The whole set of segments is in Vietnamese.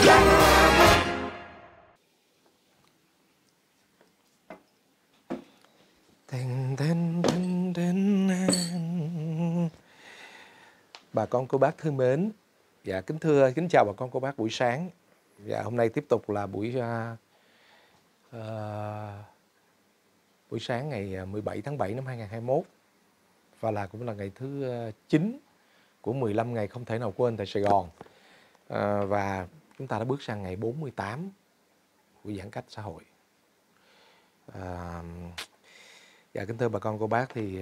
Bà con cô bác thân mến, dạ kính chào bà con cô bác buổi sáng. Dạ hôm nay tiếp tục là buổi sáng ngày 17 tháng 7 năm 2021 và cũng là ngày thứ 9 của 15 ngày không thể nào quên tại Sài Gòn. Và chúng ta đã bước sang ngày 48 của giãn cách xã hội. Dạ kính thưa bà con cô bác, thì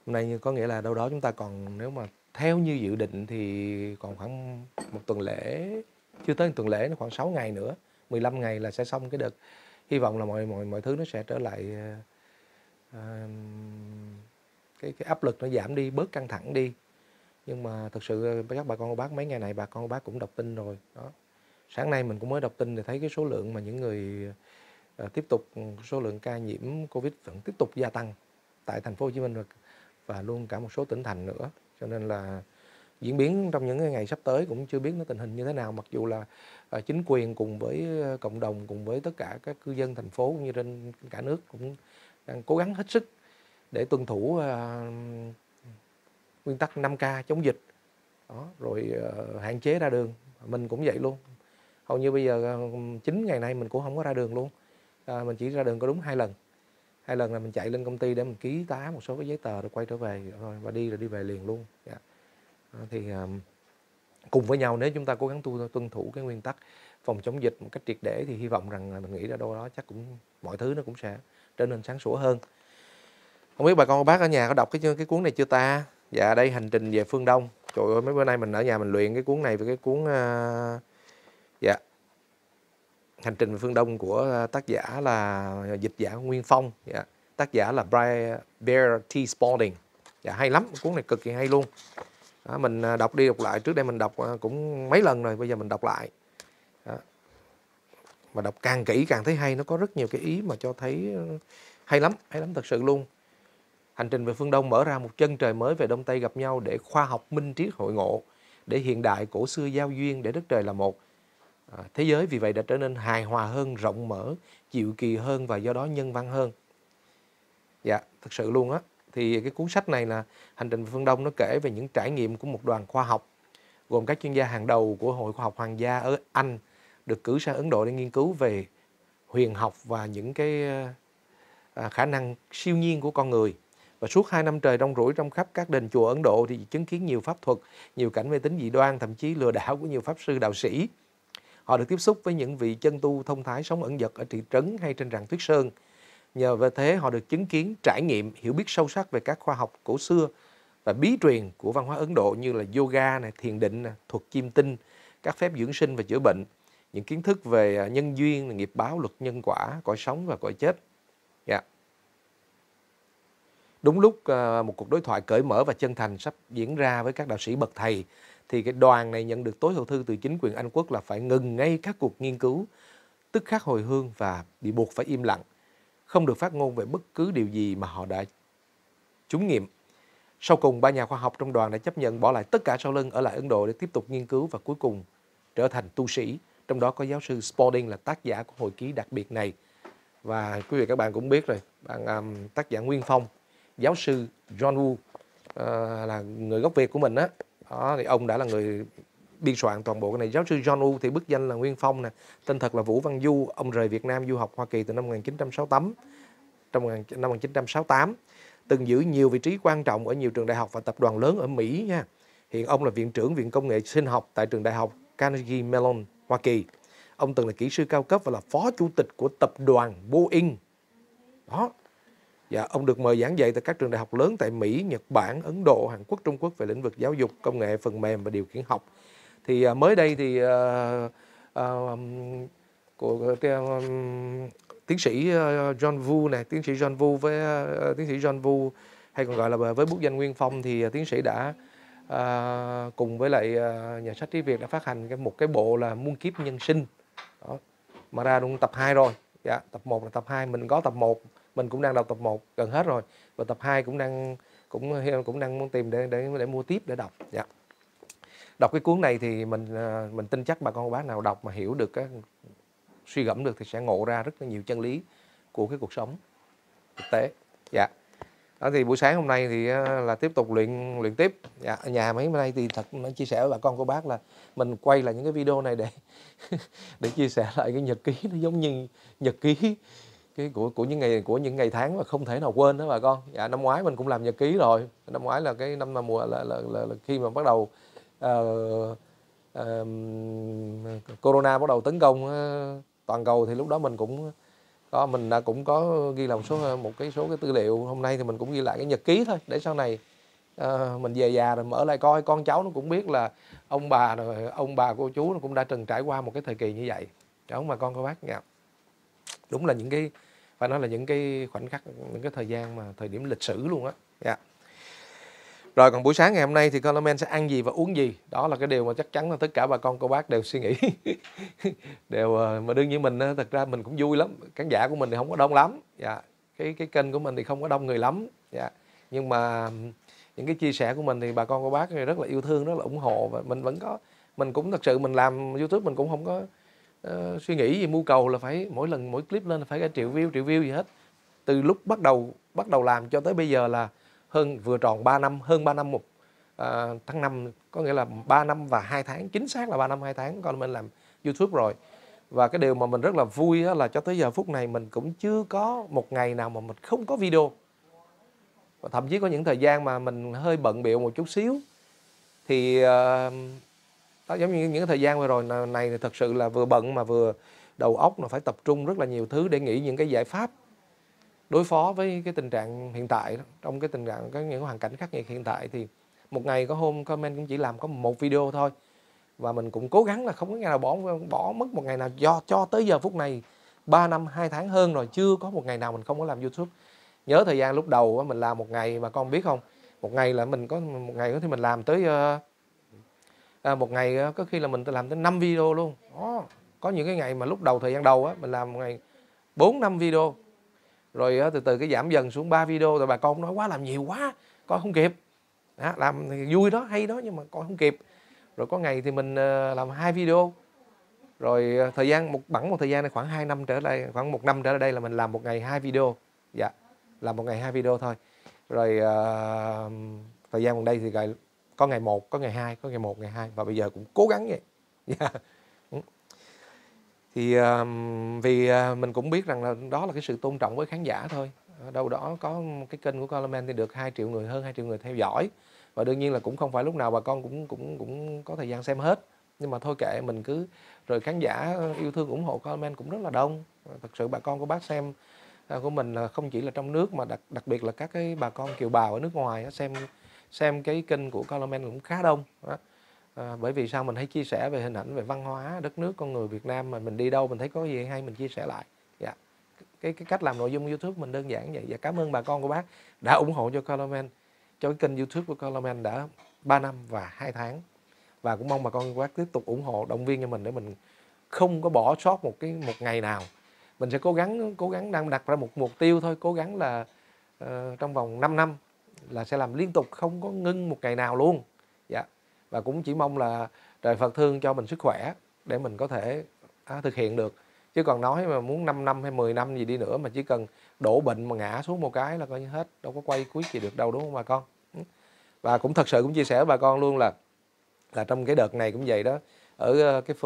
hôm nay có nghĩa là đâu đó chúng ta còn, nếu mà theo như dự định thì còn khoảng một tuần lễ, chưa tới một tuần lễ, nó khoảng 6 ngày nữa, 15 ngày là sẽ xong cái đợt. Hy vọng là mọi thứ nó sẽ trở lại, cái áp lực nó giảm đi, bớt căng thẳng đi. Nhưng mà thực sự các bà con cô bác, mấy ngày này bà con cô bác cũng đọc tin rồi đó. Sáng nay mình cũng mới đọc tin để thấy cái số lượng mà những người tiếp tục, số lượng ca nhiễm Covid vẫn tiếp tục gia tăng tại thành phố Hồ Chí Minh và luôn cả một số tỉnh thành nữa. Cho nên là diễn biến trong những ngày sắp tới cũng chưa biết nó tình hình như thế nào, mặc dù là chính quyền cùng với cộng đồng, cùng với tất cả các cư dân thành phố cũng như trên cả nước cũng đang cố gắng hết sức để tuân thủ nguyên tắc 5K chống dịch đó, rồi hạn chế ra đường. Mình cũng vậy luôn, hầu như bây giờ 9 ngày nay mình cũng không có ra đường luôn. Mình chỉ ra đường có đúng 2 lần là mình chạy lên công ty để mình ký tá một số cái giấy tờ rồi quay trở về thôi, và đi về liền luôn. Dạ. Thì cùng với nhau, nếu chúng ta cố gắng tuân thủ cái nguyên tắc phòng chống dịch một cách triệt để thì hy vọng rằng là mình nghĩ ra đâu đó chắc cũng mọi thứ nó cũng sẽ trở nên sáng sủa hơn. Không biết bà con bác ở nhà có đọc cái cuốn này chưa ta? Dạ đây, Hành trình về phương Đông. Trời ơi, mấy bữa nay mình ở nhà mình luyện cái cuốn này với cái cuốn dạ Hành trình về phương Đông của tác giả là dịch giả Nguyên Phong. Dạ. Tác giả là Bear T. Spalding. Dạ hay lắm, cuốn này cực kỳ hay luôn. Đó, mình đọc đi đọc lại, trước đây mình đọc cũng mấy lần rồi, bây giờ mình đọc lại. Đó. Mà đọc càng kỹ càng thấy hay, nó có rất nhiều cái ý mà cho thấy hay lắm thật sự luôn. Hành trình về phương Đông mở ra một chân trời mới về Đông Tây gặp nhau để khoa học minh triết hội ngộ, để hiện đại cổ xưa giao duyên, để đất trời là một. Thế giới vì vậy đã trở nên hài hòa hơn, rộng mở, chịu kỳ hơn và do đó nhân văn hơn. Dạ, thật sự luôn á. Thì cái cuốn sách này là Hành trình về phương Đông, nó kể về những trải nghiệm của một đoàn khoa học gồm các chuyên gia hàng đầu của Hội Khoa học Hoàng gia ở Anh được cử sang Ấn Độ để nghiên cứu về huyền học và những cái khả năng siêu nhiên của con người. Và suốt 2 năm trời rong ruổi trong khắp các đền chùa Ấn Độ thì chứng kiến nhiều pháp thuật, nhiều cảnh mê tín dị đoan, thậm chí lừa đảo của nhiều pháp sư đạo sĩ. Họ được tiếp xúc với những vị chân tu thông thái sống ẩn dật ở thị trấn hay trên rặng Tuyết Sơn. Nhờ về thế họ được chứng kiến, trải nghiệm, hiểu biết sâu sắc về các khoa học cổ xưa và bí truyền của văn hóa Ấn Độ như là yoga, thiền định, thuật chiêm tinh, các phép dưỡng sinh và chữa bệnh, những kiến thức về nhân duyên, nghiệp báo, luật nhân quả, cõi sống và cõi chết. Yeah. Đúng lúc một cuộc đối thoại cởi mở và chân thành sắp diễn ra với các đạo sĩ bậc thầy, thì cái đoàn này nhận được tối hậu thư từ chính quyền Anh Quốc là phải ngừng ngay các cuộc nghiên cứu, tức khắc hồi hương và bị buộc phải im lặng, không được phát ngôn về bất cứ điều gì mà họ đã trúng nghiệm. Sau cùng, 3 nhà khoa học trong đoàn đã chấp nhận bỏ lại tất cả sau lưng ở lại Ấn Độ để tiếp tục nghiên cứu và cuối cùng trở thành tu sĩ. Trong đó có giáo sư Spalding là tác giả của hồi ký đặc biệt này. Và quý vị các bạn cũng biết rồi, tác giả Nguyên Phong, giáo sư John Woo là người gốc Việt của mình á. Đó, thì ông đã là người biên soạn toàn bộ cái này. Giáo sư John Woo thì bức danh là Nguyên Phong nè, tên thật là Vũ Văn Du. Ông rời Việt Nam du học Hoa Kỳ từ năm 1968. Trong năm 1968, từng giữ nhiều vị trí quan trọng ở nhiều trường đại học và tập đoàn lớn ở Mỹ nha. Hiện ông là viện trưởng Viện Công nghệ Sinh học tại trường đại học Carnegie Mellon, Hoa Kỳ. Ông từng là kỹ sư cao cấp và là phó chủ tịch của tập đoàn Boeing. Đó. Dạ, ông được mời giảng dạy tại các trường đại học lớn tại Mỹ, Nhật Bản, Ấn Độ, Hàn Quốc, Trung Quốc về lĩnh vực giáo dục, công nghệ, phần mềm và điều khiển học. Thì mới đây thì tiến sĩ John Woo này, tiến sĩ John Woo với tiến sĩ John Woo hay còn gọi là với bút danh Nguyên Phong, thì tiến sĩ đã cùng với lại nhà sách Trí Việt đã phát hành một cái bộ là Muôn kiếp nhân sinh. Đó. Mà ra đúng tập 2 rồi. Dạ, tập 1 là tập 2, mình có tập 1, mình cũng đang đọc tập 1 gần hết rồi, và tập 2 cũng đang muốn tìm để mua tiếp để đọc. Dạ. Đọc cái cuốn này thì mình tin chắc bà con cô bác nào đọc mà hiểu được suy gẫm được thì sẽ ngộ ra rất là nhiều chân lý của cái cuộc sống thực tế. Dạ. Đó thì buổi sáng hôm nay thì là tiếp tục luyện tiếp. Dạ, ở nhà mấy hôm nay thì thật nó chia sẻ với bà con cô bác là mình quay lại những cái video này để chia sẻ lại cái nhật ký, nó giống như nhật ký của những ngày tháng mà không thể nào quên đó bà con. Dạ, năm ngoái mình cũng làm nhật ký rồi. Năm ngoái là cái năm mà mùa là khi mà bắt đầu corona bắt đầu tấn công toàn cầu, thì lúc đó mình cũng có ghi lại một số cái tư liệu. Hôm nay thì mình cũng ghi lại cái nhật ký thôi, để sau này mình về già rồi mở lại coi, con cháu nó cũng biết là ông bà cô chú nó cũng đã từng trải qua một cái thời kỳ như vậy. Đúng không bà con cô bác? Dạ. Đúng là những cái, phải nói là những cái khoảnh khắc, những cái thời gian mà thời điểm lịch sử luôn á. Dạ. Rồi còn buổi sáng ngày hôm nay thì Coleman sẽ ăn gì và uống gì? Đó là cái điều mà chắc chắn là tất cả bà con cô bác đều suy nghĩ. Mà đương nhiên mình thật ra mình cũng vui lắm. Khán giả của mình thì không có đông lắm. Dạ. Cái kênh của mình thì không có đông người lắm. Dạ. Nhưng mà những cái chia sẻ của mình thì bà con cô bác rất là yêu thương, rất là ủng hộ, và mình cũng thật sự mình làm YouTube mình cũng không có suy nghĩ gì mưu cầu là phải mỗi clip lên là phải cả triệu view gì hết. Từ lúc bắt đầu làm cho tới bây giờ là vừa tròn 3 năm, hơn 3 năm tháng 5, có nghĩa là 3 năm và 2 tháng, chính xác là 3 năm 2 tháng con mình làm YouTube rồi. Và cái điều mà mình rất là vui là cho tới giờ phút này mình cũng chưa có một ngày nào mà mình không có video. Và thậm chí có những thời gian mà mình hơi bận bịu một chút xíu thì đó, giống như những thời gian vừa rồi này thì thật sự là vừa bận mà vừa đầu óc là phải tập trung rất là nhiều thứ để nghĩ những cái giải pháp đối phó với cái tình trạng hiện tại. Trong cái tình trạng những hoàn cảnh khắc nghiệt hiện tại thì một ngày có hôm comment cũng chỉ làm có một video thôi, và mình cũng cố gắng là không có ngày nào bỏ mất một ngày nào, cho tới giờ phút này 3 năm 2 tháng hơn rồi chưa có một ngày nào mình không có làm YouTube. Nhớ thời gian lúc đầu mình làm một ngày mà con biết không, một ngày là mình có một ngày thì mình làm tới một ngày có khi là mình làm tới 5 video luôn. Có những cái ngày mà lúc đầu thời gian đầu mình làm một ngày 4-5 video, rồi từ từ cái giảm dần xuống 3 video, rồi bà con nói quá, làm nhiều quá coi không kịp. Làm thì vui đó, hay đó, nhưng mà coi không kịp. Rồi có ngày thì mình làm 2 video, rồi thời gian một thời gian này khoảng 2 năm trở lại, khoảng 1 năm trở lại đây là mình làm một ngày 2 video. Dạ, làm một ngày 2 video thôi. Rồi thời gian gần đây thì có ngày 1, có ngày 2, có ngày 1, ngày 2, và bây giờ cũng cố gắng vậy. Yeah. Thì vì mình cũng biết rằng là đó là cái sự tôn trọng với khán giả thôi. Đâu đó có cái kênh của Coleman thì được 2 triệu người, hơn 2 triệu người theo dõi, và đương nhiên là cũng không phải lúc nào bà con cũng có thời gian xem hết, nhưng mà thôi kệ, mình cứ rồi khán giả yêu thương ủng hộ Coleman cũng rất là đông. Thật sự bà con của bác xem của mình là không chỉ là trong nước mà đặc biệt là các cái bà con kiều bào ở nước ngoài xem cái kênh của Coleman cũng khá đông. Bởi vì sao mình hay chia sẻ về hình ảnh, về văn hóa đất nước, con người Việt Nam, mà mình đi đâu mình thấy có gì hay mình chia sẻ lại. Dạ. Cái cách làm nội dung YouTube mình đơn giản vậy. Và cảm ơn bà con của bác đã ủng hộ cho Coleman, cho cái kênh YouTube của Coleman đã 3 năm và 2 tháng. Và cũng mong bà con của bác tiếp tục ủng hộ, động viên cho mình để mình không có bỏ sót một ngày nào. Mình sẽ cố gắng đang đặt ra một mục tiêu thôi, cố gắng là trong vòng 5 năm là sẽ làm liên tục, không có ngưng một ngày nào luôn. Dạ. Và cũng chỉ mong là trời Phật thương cho mình sức khỏe để mình có thể thực hiện được. Chứ còn nói mà muốn 5 năm hay 10 năm gì đi nữa mà chỉ cần đổ bệnh mà ngã xuống một cái là coi như hết, đâu có quay cuối gì được đâu, đúng không bà con? Và cũng thật sự cũng chia sẻ với bà con luôn là trong cái đợt này cũng vậy đó. Ở cái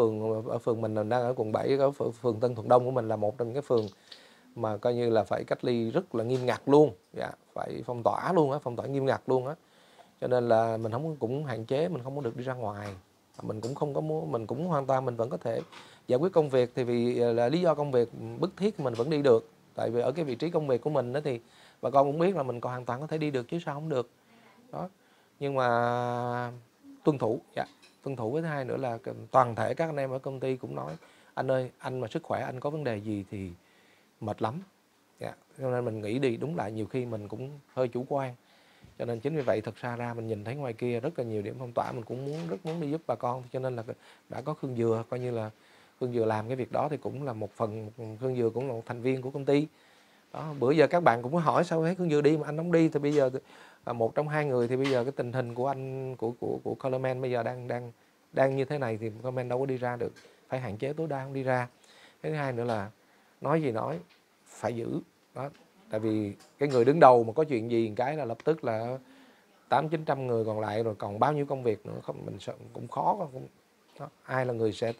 phường mình đang ở quận 7, ở phường Tân Thuận Đông của mình là một trong những cái phường mà coi như là phải cách ly rất là nghiêm ngặt luôn. Dạ, phải phong tỏa luôn á, phong tỏa nghiêm ngặt luôn á. Cho nên là mình cũng hạn chế, mình không có được đi ra ngoài. Mình cũng không có mình cũng hoàn toàn mình vẫn có thể giải quyết công việc, thì vì là lý do công việc bức thiết mình vẫn đi được. Tại vì ở cái vị trí công việc của mình đó thì bà con cũng biết là mình còn hoàn toàn có thể đi được chứ sao không được. Đó. Nhưng mà tuân thủ, dạ, tuân thủ. Với thứ hai nữa là toàn thể các anh em ở công ty cũng nói anh ơi, anh mà sức khỏe anh có vấn đề gì thì mệt lắm. Dạ. Cho nên mình nghĩ đi, đúng là nhiều khi mình cũng hơi chủ quan. Cho nên chính vì vậy thật ra mình nhìn thấy ngoài kia rất là nhiều điểm phong tỏa, mình cũng rất muốn đi giúp bà con. Cho nên là đã có Khương Dừa, coi như là Khương Dừa làm cái việc đó thì cũng là một phần, Khương Dừa cũng là một thành viên của công ty. Đó, bữa giờ các bạn cũng có hỏi sao thấy Khương Dừa đi mà anh không đi, thì bây giờ một trong hai người thì bây giờ cái tình hình của anh của Coleman bây giờ đang như thế này thì comment đâu có đi ra được, phải hạn chế tối đa không đi ra. Cái thứ hai nữa là nói gì nói phải giữ đó, tại vì cái người đứng đầu mà có chuyện gì cái là lập tức là 800-900 người còn lại, rồi còn bao nhiêu công việc nữa, không mình sợ cũng khó. Đó. Ai là người sẽ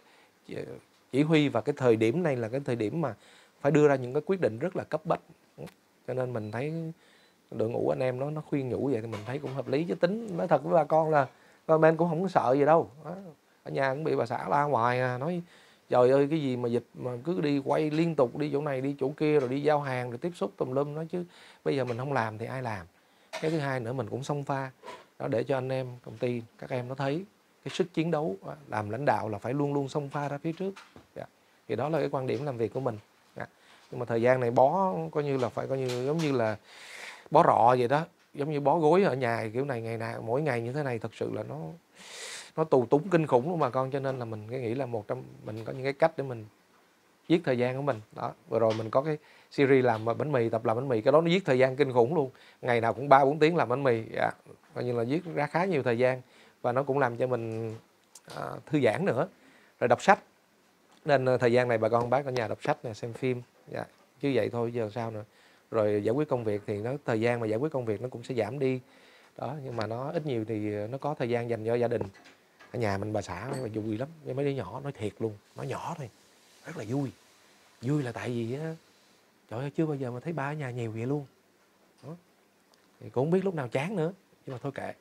chỉ huy, và cái thời điểm này là cái thời điểm mà phải đưa ra những cái quyết định rất là cấp bách. Cho nên mình thấy đội ngũ anh em nó khuyên nhủ vậy thì mình thấy cũng hợp lý. Chứ tính nói thật với bà con là comment cũng không có sợ gì đâu. Đó. Ở nhà cũng bị bà xã la ngoài nói trời ơi cái gì mà dịch mà cứ đi quay liên tục, đi chỗ này đi chỗ kia, rồi đi giao hàng rồi tiếp xúc tùm lum, nói chứ bây giờ mình không làm thì ai làm. Cái thứ hai nữa mình cũng xông pha đó để cho anh em công ty các em nó thấy cái sức chiến đấu, làm lãnh đạo là phải luôn luôn xông pha ra phía trước. Thì đó là cái quan điểm làm việc của mình. Nhưng mà thời gian này bó coi như là phải coi như giống như là bó rọ vậy đó, giống như bó gối ở nhà kiểu này, ngày nào mỗi ngày như thế này thật sự là nó tù túng kinh khủng luôn bà con. Cho nên là mình nghĩ là mình có những cái cách để mình giết thời gian của mình đó. Vừa rồi mình có cái series làm bánh mì, tập làm bánh mì, cái đó nó giết thời gian kinh khủng luôn, ngày nào cũng 3-4 tiếng làm bánh mì, coi như là giết ra khá nhiều thời gian, và nó cũng làm cho mình thư giãn nữa. Rồi đọc sách, nên thời gian này bà con bác ở nhà đọc sách nè, xem phim, chứ vậy thôi giờ sao nữa. Rồi giải quyết công việc thì thời gian mà giải quyết công việc nó cũng sẽ giảm đi đó, nhưng mà nó ít nhiều thì nó có thời gian dành cho gia đình. Ở nhà mình bà xã mà vui lắm, với mấy đứa nhỏ, nói thiệt luôn, nó nhỏ thôi rất là vui là tại vì á, trời ơi chưa bao giờ mà thấy ba ở nhà nhiều vậy luôn đó. Thì cũng không biết lúc nào chán nữa, nhưng mà thôi kệ.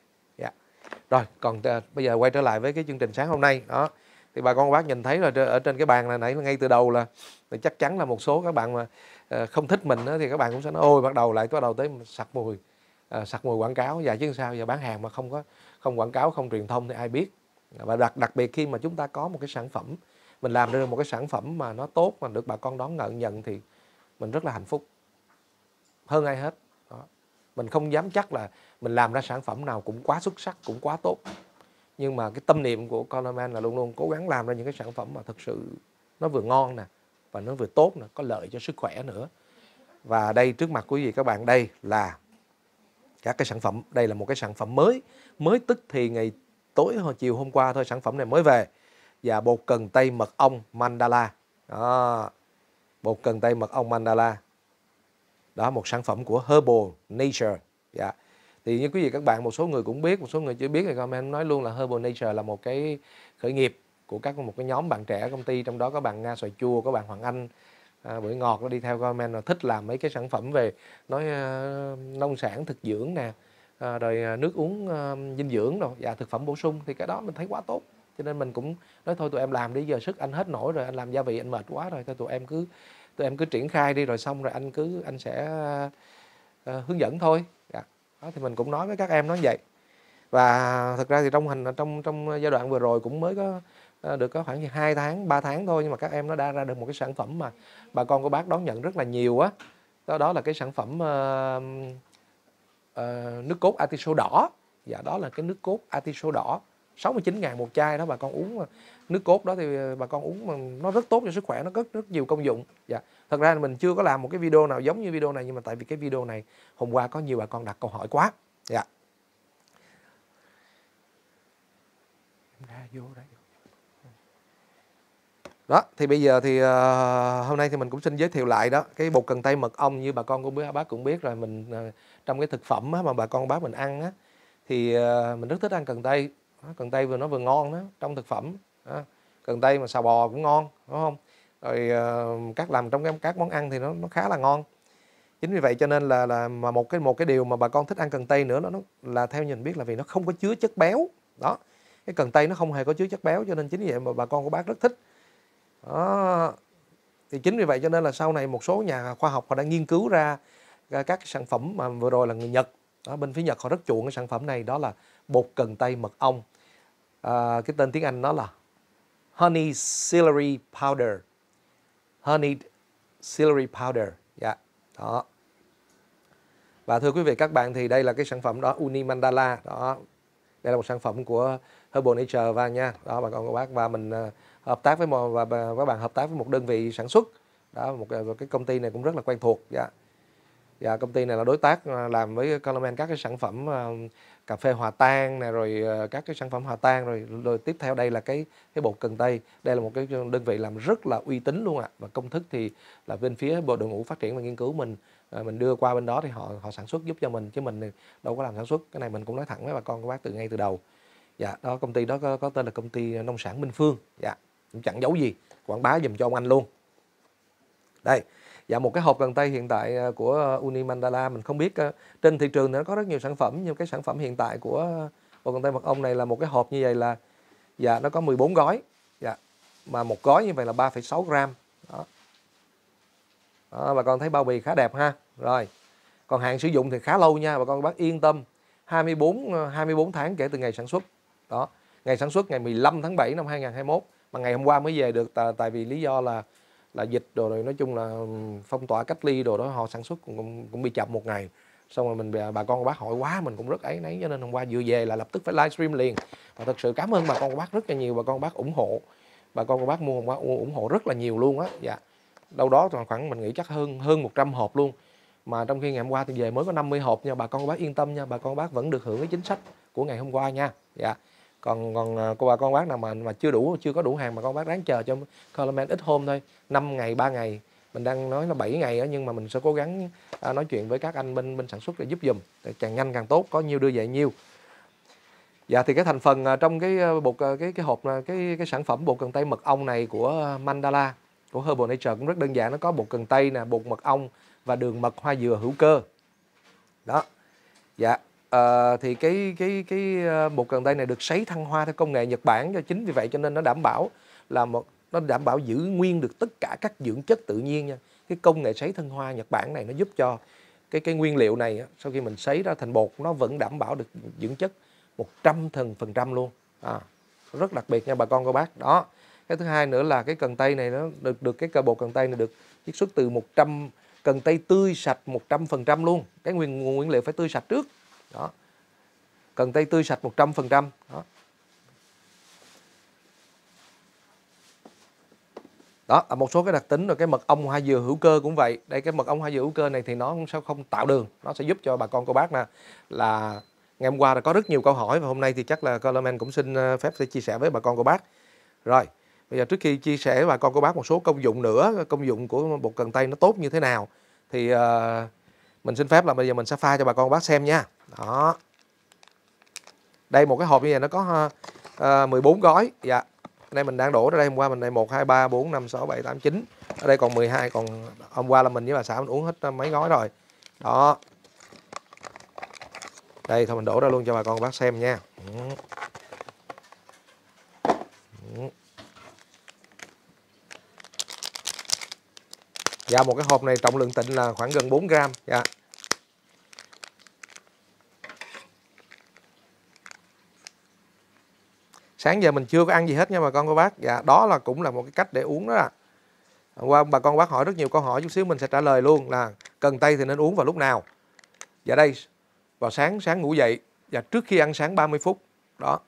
Rồi còn bây giờ quay trở lại với cái chương trình sáng hôm nay đó, thì bà con bác nhìn thấy là ở trên cái bàn này nãy ngay từ đầu là chắc chắn là một số các bạn mà không thích mình đó, thì các bạn cũng sẽ nói ôi bắt đầu tới sặc mùi quảng cáo. Dạ chứ sao, giờ bán hàng mà không quảng cáo, không truyền thông thì ai biết. Và đặc biệt khi mà chúng ta có một cái sản phẩm, mình làm ra một cái sản phẩm mà nó tốt mà được bà con đón nhận thì mình rất là hạnh phúc hơn ai hết đó. Mình không dám chắc là mình làm ra sản phẩm nào cũng quá xuất sắc, cũng quá tốt, nhưng mà cái tâm niệm của Colorman là luôn luôn cố gắng làm ra những cái sản phẩm mà thực sự nó vừa ngon nè, và nó vừa tốt nè, có lợi cho sức khỏe nữa. Và đây trước mặt quý vị các bạn, đây là các cái sản phẩm. Đây là một cái sản phẩm mới tức thì ngày chiều hôm qua thôi, sản phẩm này mới về. Và bột cần tây mật ong Mandala đó, bột cần tây mật ong Mandala đó, một sản phẩm của Herbal Nature. Thì như quý vị các bạn, một số người cũng biết, một số người chưa biết thì comment nói luôn là Herbal Nature là một cái khởi nghiệp của một cái nhóm bạn trẻ công ty, trong đó có bạn Nga Xoài Chua, có bạn Hoàng Anh Bưởi Ngọt, nó đi theo comment là thích làm mấy cái sản phẩm về nói nông sản thực dưỡng nè, rồi nước uống dinh dưỡng rồi và thực phẩm bổ sung, thì cái đó mình thấy quá tốt. Cho nên mình cũng nói thôi tụi em làm đi, giờ sức anh hết nổi rồi, anh làm gia vị anh mệt quá rồi, thôi tụi em cứ triển khai đi, rồi xong rồi anh sẽ hướng dẫn thôi. Đó, thì mình cũng nói với các em nói vậy. Và thực ra thì trong giai đoạn vừa rồi cũng mới có được có khoảng 2 tháng 3 tháng thôi, nhưng mà các em nó đã ra được một cái sản phẩm mà bà con của bác đón nhận rất là nhiều á. Đó là cái sản phẩm nước cốt artiso đỏ. Dạ, đó là cái nước cốt artiso đỏ, 69.000 một chai đó bà con uống. Nước cốt đó thì bà con uống mà nó rất tốt cho sức khỏe, nó rất nhiều công dụng. Dạ. Thật ra mình chưa có làm một cái video nào giống như video này, nhưng mà tại vì cái video này hôm qua có nhiều bà con đặt câu hỏi quá. Dạ. Đó, thì bây giờ thì hôm nay thì mình cũng xin giới thiệu lại đó, cái bột cần tây mật ong như bà con của bác cũng biết rồi. Mình trong cái thực phẩm mà bà con bác mình ăn á, thì mình rất thích ăn cần tây. Cần tây nó vừa ngon đó, trong thực phẩm cần tây mà xào bò cũng ngon, đúng không? Rồi các làm trong các món ăn thì nó khá là ngon. Chính vì vậy cho nên là mà một cái điều mà bà con thích ăn cần tây nữa, nó là theo nhìn biết là vì nó không có chứa chất béo. Đó, cái cần tây nó không hề có chứa chất béo, cho nên chính vì vậy mà bà con của bác rất thích. Đó. Thì chính vì vậy cho nên là sau này một số nhà khoa học họ đã nghiên cứu ra các sản phẩm mà vừa rồi là người Nhật. Đó, bên phía Nhật họ rất chuộng cái sản phẩm này, đó là bột cần tây mật ong. Cái tên tiếng Anh nó là Honey Celery Powder. Honey Celery Powder. Dạ. Đó. Và thưa quý vị các bạn, thì đây là cái sản phẩm đó, Uni Mandala. Đó. Đây là một sản phẩm của Herbal Nature và nha. Đó bà con cô bác, và mình hợp tác với các bạn hợp tác với một đơn vị sản xuất. Đó, một cái công ty này cũng rất là quen thuộc. Dạ. Và công ty này là đối tác làm với Coleman các cái sản phẩm cà phê hòa tan này, rồi các cái sản phẩm hòa tan, rồi tiếp theo đây là cái bột cần tây. Đây là một cái đơn vị làm rất là uy tín luôn ạ. Và công thức thì là bên phía bộ đội ngũ phát triển và nghiên cứu mình đưa qua bên đó thì họ sản xuất giúp cho mình, chứ mình đâu có làm sản xuất. Cái này mình cũng nói thẳng với bà con cô bác từ ngay từ đầu. Dạ, đó công ty đó có tên là công ty nông sản Minh Phương. Dạ, cũng chẳng giấu gì, quảng bá dùm cho ông anh luôn. Đây, dạ, một cái hộp cần tây hiện tại của Uni Mandala, mình không biết trên thị trường nó có rất nhiều sản phẩm, nhưng cái sản phẩm hiện tại của hộp cần tây mật ong này là một cái hộp như vậy là, dạ, nó có 14 gói. Dạ, mà một gói như vậy là 3,6 gram. Đó. Đó, bà con thấy bao bì khá đẹp ha. Rồi, còn hạn sử dụng thì khá lâu nha, bà con bác yên tâm. 24 tháng kể từ ngày sản xuất. Đó, ngày sản xuất ngày 15 tháng 7 năm 2021, mà ngày hôm qua mới về được, tại vì lý do là dịch đồ, rồi nói chung là phong tỏa cách ly đồ đó, họ sản xuất cũng bị chậm một ngày. Xong rồi bà con bác hỏi quá, mình cũng rất ấy nấy, cho nên hôm qua vừa về là lập tức phải livestream liền. Và thật sự cảm ơn bà con bác rất là nhiều, bà con bác ủng hộ, bà con bác mua hôm qua ủng hộ rất là nhiều luôn á. Dạ, đâu đó khoảng mình nghĩ chắc hơn 100 hộp luôn. Mà trong khi ngày hôm qua thì về mới có 50 hộp nha, bà con bác yên tâm nha, bà con bác vẫn được hưởng cái chính sách của ngày hôm qua nha. Dạ. Còn cô bà con bác nào mà chưa có đủ hàng, bà con bác ráng chờ cho Coleman ít hôm thôi, 5 ngày 3 ngày, mình đang nói là 7 ngày á, nhưng mà mình sẽ cố gắng nói chuyện với các anh bên sản xuất để giúp dùm, càng nhanh càng tốt, có nhiêu đưa về nhiêu. Dạ, thì cái thành phần trong cái bột cái hộp cái sản phẩm bột cần tây mật ong này của Mandala, của Herbal Nature cũng rất đơn giản. Nó có bột cần tây nè, bột mật ong và đường mật hoa dừa hữu cơ. Đó. Dạ, thì cái bột cần tây này được sấy thăng hoa theo công nghệ Nhật Bản, cho chính vì vậy cho nên nó đảm bảo nó đảm bảo giữ nguyên được tất cả các dưỡng chất tự nhiên nha. Cái công nghệ sấy thăng hoa Nhật Bản này nó giúp cho cái nguyên liệu này sau khi mình sấy ra thành bột, nó vẫn đảm bảo được dưỡng chất 100% luôn. Rất đặc biệt nha bà con cô bác. Đó. Cái thứ hai nữa là cái cần tây này nó được cái bột cần tây này được chiết xuất từ 100 cần tây tươi sạch 100% luôn. Cái nguồn nguyên liệu phải tươi sạch trước. Đó. Cần tây tươi sạch 100%. Đó. Đó là một số cái đặc tính. Rồi cái mật ong hoa dừa hữu cơ cũng vậy. Đây, cái mật ong hoa dừa hữu cơ này thì nó sẽ không tạo đường, nó sẽ giúp cho bà con cô bác nè, là ngày hôm qua đã có rất nhiều câu hỏi, và hôm nay thì chắc là Coleman cũng xin phép sẽ chia sẻ với bà con cô bác. Rồi, bây giờ trước khi chia sẻ với bà con cô bác một số công dụng nữa, công dụng của bột cần tây nó tốt như thế nào, thì mình xin phép là bây giờ mình sẽ pha cho bà con cô bác xem nha. Đó. Đây, một cái hộp như vậy nó có 14 gói. Dạ. Đây mình đang đổ ra đây, hôm qua mình đây 1, 2, 3, 4, 5, 6, 7, 8, 9. Ở đây còn 12, còn hôm qua là mình với bà xã mình uống hết mấy gói rồi. Đó. Đây, thôi mình đổ ra luôn cho bà con bác xem nha. Dạ, một cái hộp này trọng lượng tịnh là khoảng gần 4 gram. Dạ. Sáng giờ mình chưa có ăn gì hết nha bà con cô bác. Dạ, đó là cũng là một cái cách để uống đó ạ. Hôm qua bà con cô bác hỏi rất nhiều câu hỏi, chút xíu mình sẽ trả lời luôn là cần tây thì nên uống vào lúc nào. Dạ, đây, vào sáng ngủ dậy và trước khi ăn sáng 30 phút. Đó.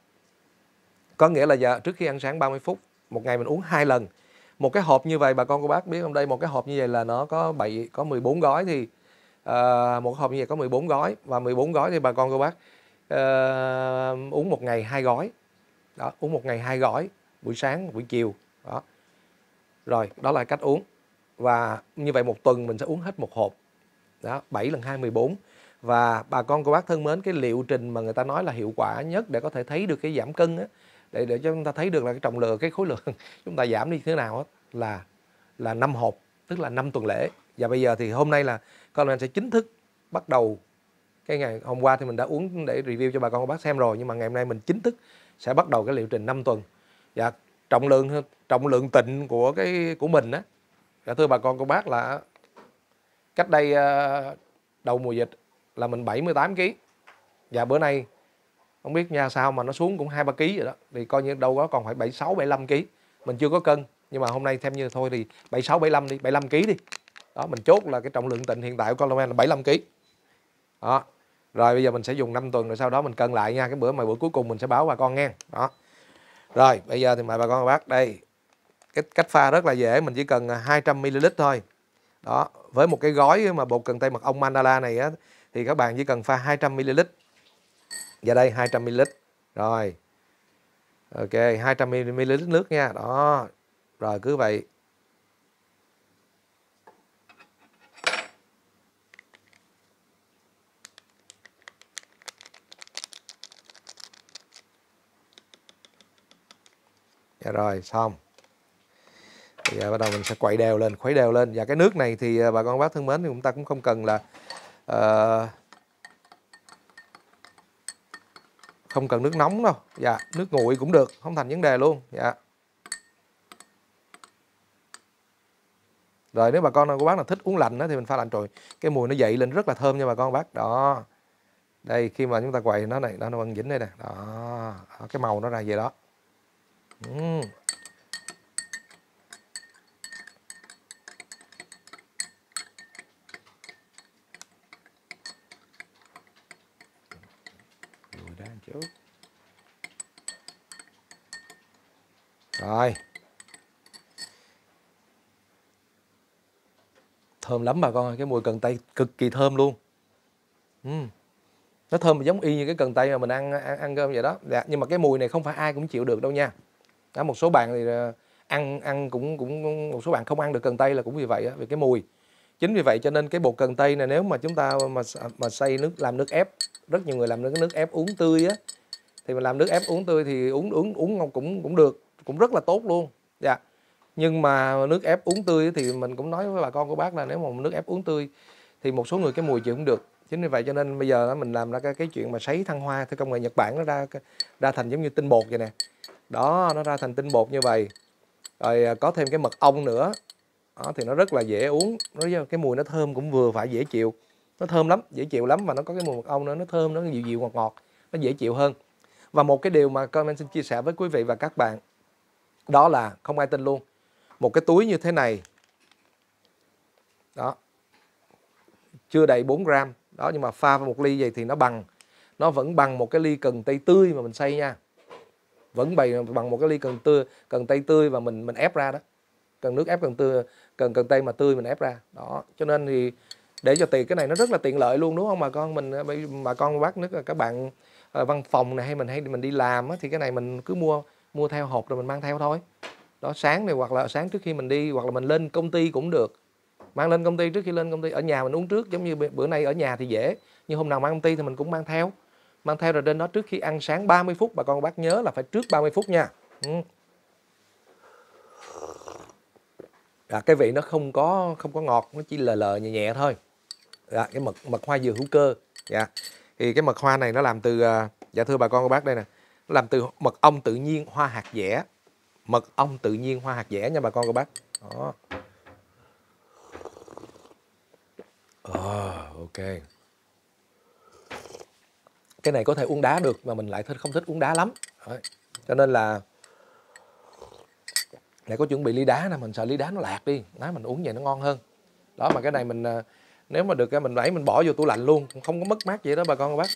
Có nghĩa là trước khi ăn sáng 30 phút, một ngày mình uống 2 lần. Một cái hộp như vậy bà con cô bác biết không, đây một cái hộp như vậy là nó có 14 gói, thì một hộp như vậy có 14 gói, và 14 gói thì bà con cô bác uống một ngày 2 gói. Đó, uống một ngày 2 gói, buổi sáng, buổi chiều. Đó. Rồi, đó là cách uống. Và như vậy một tuần mình sẽ uống hết một hộp. Đó, 7 lần 2 14. Và bà con cô bác thân mến, cái liệu trình mà người ta nói là hiệu quả nhất để có thể thấy được cái giảm cân á, để cho chúng ta thấy được là cái trọng lượng, cái khối lượng chúng ta giảm đi thế nào á, là 5 hộp, tức là 5 tuần lễ. Và bây giờ thì hôm nay là Coleman sẽ chính thức bắt đầu. Cái ngày hôm qua thì mình đã uống để review cho bà con cô bác xem rồi, nhưng mà ngày hôm nay mình chính thức sẽ bắt đầu cái liệu trình 5 tuần. Và trọng lượng tịnh của mình á, thưa bà con cô bác, là cách đây đầu mùa dịch là mình 78 kg. Và bữa nay không biết nha sao mà nó xuống cũng 2-3 kg rồi đó. Thì coi như đâu đó còn phải 76 75 kg. Mình chưa có cân, nhưng mà hôm nay thêm như thôi thì 76 75 đi, 75 kg đi. Đó, mình chốt là cái trọng lượng tịnh hiện tại của Coleman là 75 kg. Đó. Rồi bây giờ mình sẽ dùng 5 tuần, rồi sau đó mình cân lại nha. Cái bữa cuối cùng mình sẽ báo bà con nghe. Đó. Rồi, bây giờ thì mời bà con bác đây. Cái cách pha rất là dễ, mình chỉ cần 200 ml thôi. Đó, với một cái gói mà bột cần tây mật ong Mandala này á, thì các bạn chỉ cần pha 200ml. Và đây 200ml. Rồi. Ok, 200ml nước nha. Đó. Rồi cứ vậy. Dạ rồi, xong. Bây giờ bắt đầu mình sẽ quậy đều lên, khuấy đều lên. Và cái nước này thì bà con bác thân mến, thì chúng ta cũng không cần là không cần nước nóng đâu. Dạ, nước nguội cũng được, không thành vấn đề luôn. Dạ. Rồi nếu bà con của bác nào thích uống lạnh đó, thì mình pha lạnh, rồi cái mùi nó dậy lên rất là thơm nha bà con bác. Đó. Đây, khi mà chúng ta quậy nó này, nó vẫn dính đây nè. Đó. Cái màu nó ra vậy đó. Rồi. Thơm lắm bà con ơi, cái mùi cần tây cực kỳ thơm luôn. Nó thơm giống y như cái cần tây mà mình ăn cơm vậy đó. Dạ, nhưng mà cái mùi này không phải ai cũng chịu được đâu nha. Đó, một số bạn thì ăn cũng một số bạn không ăn được cần tây là cũng vì vậy á, vì cái mùi. Chính vì vậy cho nên cái bột cần tây này, nếu mà chúng ta mà xay nước, làm nước ép, rất nhiều người làm nước ép uống tươi á, thì mình làm nước ép uống tươi thì uống cũng được, cũng rất là tốt luôn. Dạ. Nhưng mà nước ép uống tươi thì mình cũng nói với bà con của bác là nếu mà nước ép uống tươi thì một số người cái mùi chịu không được. Chính vì vậy cho nên bây giờ mình làm ra cái chuyện mà sấy thăng hoa theo công nghệ Nhật Bản, nó ra thành giống như tinh bột vậy nè. Đó, nó ra thành tinh bột như vậy. Rồi có thêm cái mật ong nữa. Đó, thì nó rất là dễ uống. Cái mùi nó thơm cũng vừa phải dễ chịu. Nó thơm lắm, dễ chịu lắm, mà nó có cái mùi mật ong nữa, nó thơm, nó dịu dịu ngọt ngọt, nó dễ chịu hơn. Và một cái điều mà comment xin chia sẻ với quý vị và các bạn, đó là không ai tin luôn, một cái túi như thế này đó, chưa đầy 4 gram đó, nhưng mà pha vào một ly vậy thì nó vẫn bằng một cái ly cần tây tươi mà mình xay nha, vẫn bằng một cái ly cần tây tươi và mình ép ra đó, cần nước ép cần tây mà tươi mình ép ra đó. Cho nên thì để cho tiền cái này nó rất là tiện lợi luôn, đúng không bà con? Bà con bác nước các bạn văn phòng này, hay mình đi làm á, thì cái này mình cứ mua theo hộp rồi mình mang theo thôi đó. Sáng này, hoặc là sáng trước khi mình đi, hoặc là mình lên công ty cũng được, mang lên công ty, trước khi lên công ty ở nhà mình uống trước. Giống như bữa nay ở nhà thì dễ, nhưng hôm nào mang công ty thì mình cũng mang theo rồi trên đó trước khi ăn sáng 30 phút. Bà con bác nhớ là phải trước 30 phút nha. Cái vị nó không có ngọt, nó chỉ lờ nhẹ nhẹ thôi. Cái mật hoa dừa hữu cơ. Thì cái mật hoa này nó làm từ, dạ thưa bà con cô bác, đây nè, nó làm từ mật ong tự nhiên hoa hạt dẻ. Mật ong tự nhiên hoa hạt dẻ nha bà con cô bác. Đó. Ok. Cái này có thể uống đá được, mà mình lại không thích uống đá lắm. Đấy. Cho nên là lại có chuẩn bị ly đá nè, mình sợ ly đá nó lạc đi, mình uống vậy nó ngon hơn. Đó, mà cái này mình nếu mà được cái mình bỏ vô tủ lạnh luôn, không có mất mát gì đó bà con cô bác.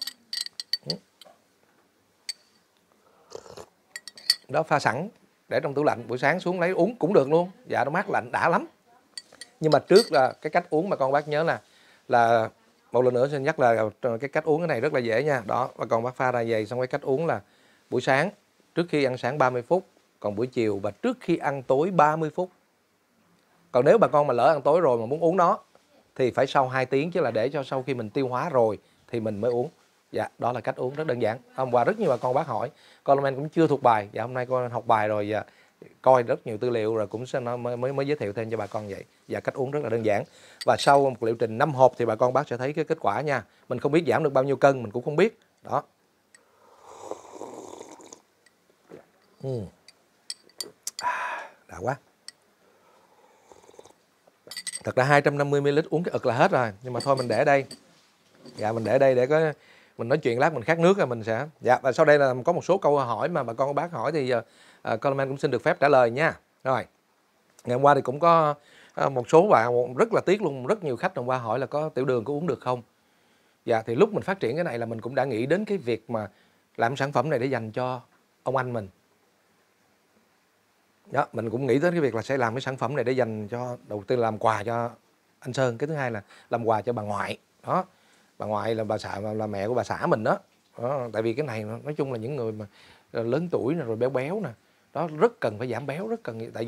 Đó, pha sẵn để trong tủ lạnh, buổi sáng xuống lấy uống cũng được luôn. Dạ, nó mát lạnh đã lắm. Nhưng mà trước là cái cách uống bà con bác nhớ là một lần nữa xin nhắc là cái cách uống cái này rất là dễ nha. Đó, bà con bác pha ra vậy, xong cái cách uống là buổi sáng trước khi ăn sáng 30 phút, còn buổi chiều và trước khi ăn tối 30 phút. Còn nếu bà con mà lỡ ăn tối rồi mà muốn uống nó thì phải sau 2 tiếng, chứ là để cho sau khi mình tiêu hóa rồi thì mình mới uống. Dạ, đó là cách uống rất đơn giản. Hôm qua rất nhiều bà con bác hỏi, comment cũng chưa thuộc bài. Dạ, hôm nay con học bài rồi, coi rất nhiều tư liệu rồi cũng sẽ mới giới thiệu thêm cho bà con vậy. Và cách uống rất là đơn giản. Và sau một liệu trình 5 hộp thì bà con bác sẽ thấy cái kết quả nha. Mình không biết giảm được bao nhiêu cân, mình cũng không biết. Đó. Đã quá. Thật ra 250ml uống cái ực là hết rồi, nhưng mà thôi mình để đây. Dạ, mình để đây để có mình nói chuyện lát mình khát nước rồi mình sẽ. Dạ, và sau đây là có một số câu hỏi mà bà con bác hỏi, thì comment cũng xin được phép trả lời nha. Rồi. Ngày hôm qua thì cũng có một số bạn rất là tiếc luôn, rất nhiều khách hôm qua hỏi là có tiểu đường có uống được không. Dạ, thì lúc mình phát triển cái này là mình cũng đã nghĩ đến cái việc mà làm sản phẩm này để dành cho ông anh mình. Đó, mình cũng nghĩ tới cái việc là sẽ làm cái sản phẩm này để dành cho, đầu tiên làm quà cho anh Sơn. Cái thứ hai là làm quà cho bà ngoại. Đó, bà ngoại là bà xã, là mẹ của bà xã mình đó. Đó, tại vì cái này nói chung là những người mà lớn tuổi nè, rồi béo béo nè, đó rất cần phải giảm béo, rất cần, tại